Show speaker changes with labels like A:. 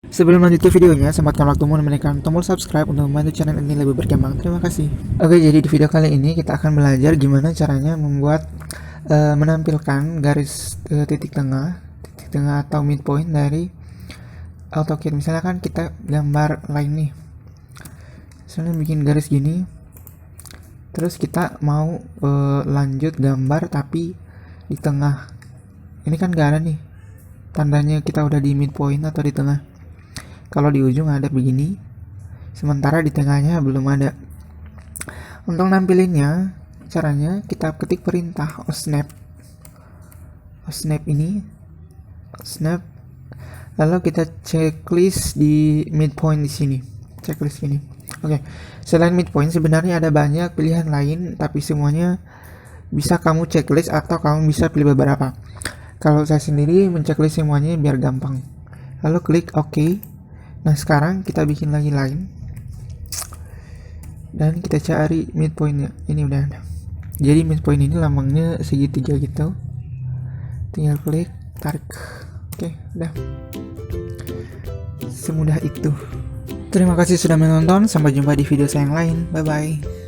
A: Sebelum lanjut ke videonya, sempatkan waktumu menekan tombol subscribe untuk membantu channel ini lebih berkembang. Terima kasih. Oke, jadi di video kali ini kita akan belajar gimana caranya membuat menampilkan garis titik tengah atau midpoint dari AutoCAD. Misalnya kan kita gambar line nih, misalnya bikin garis gini, terus kita mau lanjut gambar tapi di tengah. Ini kan gak ada nih tandanya kita udah di midpoint atau di tengah. Kalau di ujung ada begini, sementara di tengahnya belum ada. Untuk nampilinnya, caranya kita ketik perintah osnap. Osnap ini, osnap. Lalu kita checklist di midpoint di sini. Checklist ini. Oke. Selain midpoint sebenarnya ada banyak pilihan lain, tapi semuanya bisa kamu checklist atau kamu bisa pilih beberapa. Kalau saya sendiri menceklis semuanya biar gampang. Lalu klik OK. Nah, sekarang kita bikin lagi line dan kita cari midpointnya. Ini udah ada. Jadi midpoint ini lambangnya segitiga gitu. Tinggal klik, tarik. Oke, udah. Semudah itu. Terima kasih sudah menonton. Sampai jumpa di video saya yang lain. Bye bye.